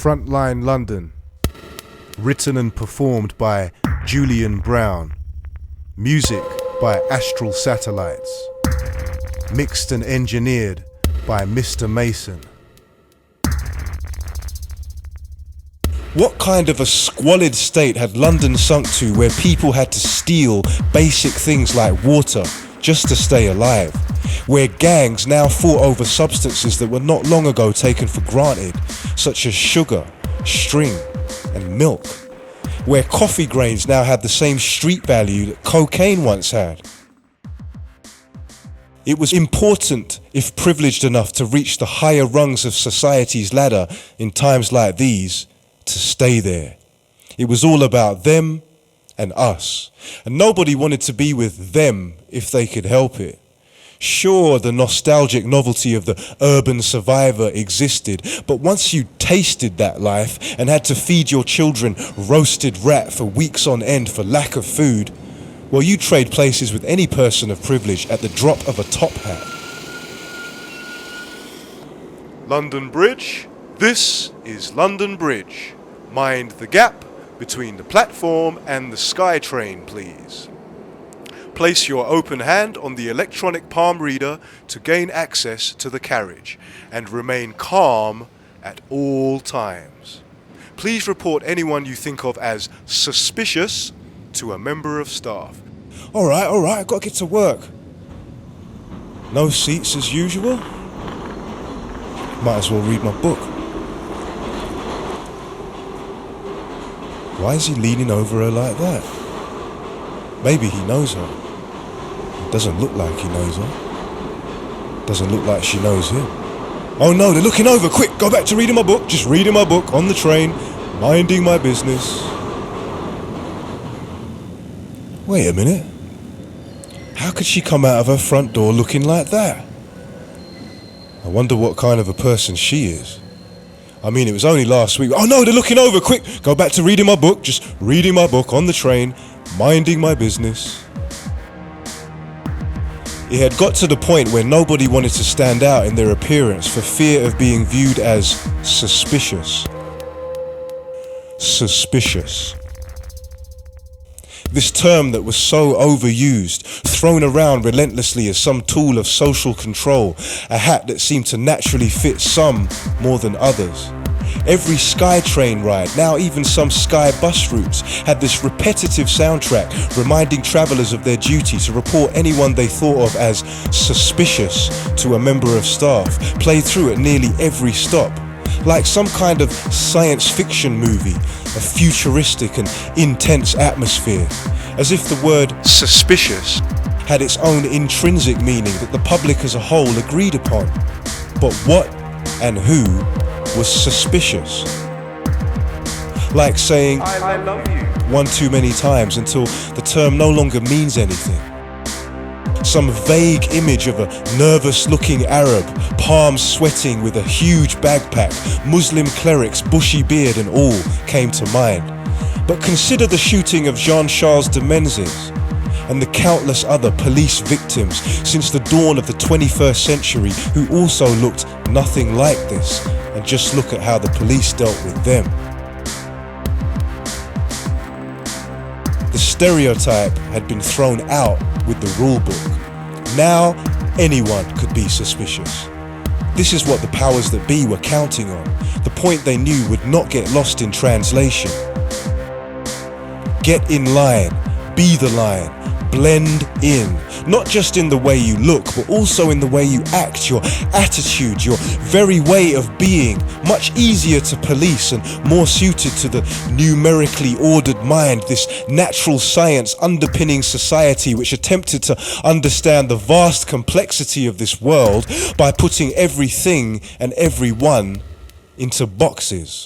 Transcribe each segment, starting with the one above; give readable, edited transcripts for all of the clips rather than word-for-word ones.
Frontline London. Written and performed by Julian Brown. Music by Astral Satellites. Mixed and engineered by Mr. Mason. What kind of a squalid state had London sunk to where people had to steal basic things like water just to stay alive? Where gangs now fought over substances that were not long ago taken for granted, such as sugar, string, and milk? Where coffee grains now had the same street value that cocaine once had? It was important, if privileged enough to reach the higher rungs of society's ladder in times like these, to stay there. It was all about them and us, and nobody wanted to be with them if they could help it. Sure, the nostalgic novelty of the urban survivor existed, but once you tasted that life and had to feed your children roasted rat for weeks on end for lack of food, well, you trade places with any person of privilege at the drop of a top hat. London Bridge. This is London Bridge. Mind the gap between the platform and the SkyTrain, please. Place your open hand on the electronic palm reader to gain access to the carriage and remain calm at all times. Please report anyone you think of as suspicious to a member of staff. All right, I've got to get to work. No seats as usual? Might as well read my book. Why is he leaning over her like that? Maybe he knows her. It doesn't look like he knows her. Doesn't look like she knows him. Oh no, they're looking over. Quick, go back to reading my book. Just reading my book on the train, minding my business. Wait a minute. How could she come out of her front door looking like that? I wonder what kind of a person she is. I mean, it was only last week. Oh no, they're looking over. Quick, go back to reading my book. Just reading my book on the train, minding my business. It had got to the point where nobody wanted to stand out in their appearance for fear of being viewed as suspicious. Suspicious. This term that was so overused, thrown around relentlessly as some tool of social control, a hat that seemed to naturally fit some more than others. Every SkyTrain ride, now even some Sky bus routes, had this repetitive soundtrack reminding travellers of their duty to report anyone they thought of as suspicious to a member of staff, played through at nearly every stop. Like some kind of science fiction movie, a futuristic and intense atmosphere, as if the word suspicious had its own intrinsic meaning that the public as a whole agreed upon. But what and who was suspicious? Like saying I love you one too many times until the term no longer means anything. Some vague image of a nervous-looking Arab, palms sweating with a huge backpack, Muslim clerics, bushy beard and all came to mind. But consider the shooting of Jean-Charles de Menzies and the countless other police victims since the dawn of the 21st century who also looked nothing like this, and just look at how the police dealt with them. The stereotype had been thrown out with the rule book. Now, anyone could be suspicious. This is what the powers that be were counting on, the point they knew would not get lost in translation. Get in line, be the line, blend in, not just in the way you look, but also in the way you act, your attitude, your very way of being, much easier to police and more suited to the numerically ordered mind, this natural science underpinning society which attempted to understand the vast complexity of this world by putting everything and everyone into boxes.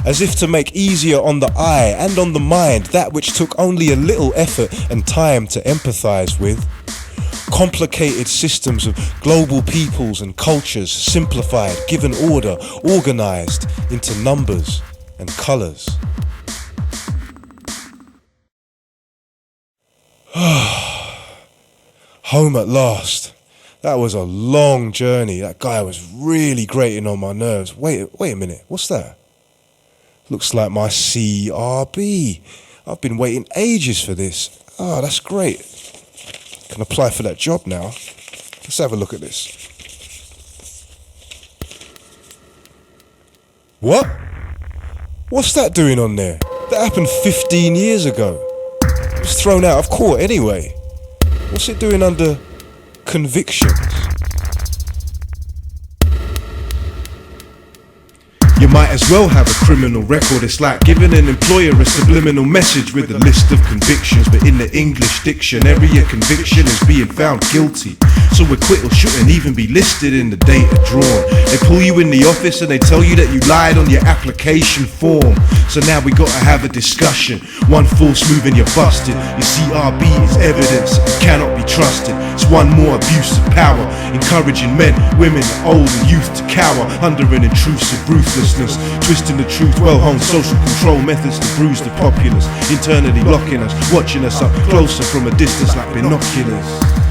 As if to make easier on the eye and on the mind that which took only a little effort and time to empathize with. Complicated systems of global peoples and cultures simplified, given order, organized into numbers and colors. Home at last. That was a long journey. That guy was really grating on my nerves. Wait a minute. What's that? Looks like my CRB. I've been waiting ages for this. Ah, that's great. Can apply for that job now. Let's have a look at this. What? What's that doing on there? That happened 15 years ago. It was thrown out of court anyway. What's it doing under convictions? You might as well have a criminal record. It's like giving an employer a subliminal message with a list of convictions. But in the English dictionary, a conviction is being found guilty. So acquittal shouldn't even be listed in the data drawn. They pull you in the office and they tell you that you lied on your application form. So now we gotta have a discussion. One false move and you're busted. Your CRB is evidence, it cannot be trusted. It's one more abuse of power, encouraging men, women, old and youth to cower under an intrusive ruthlessness, twisting the truth, well-honed social control methods to bruise the populace, internally blocking us, watching us up closer from a distance like binoculars.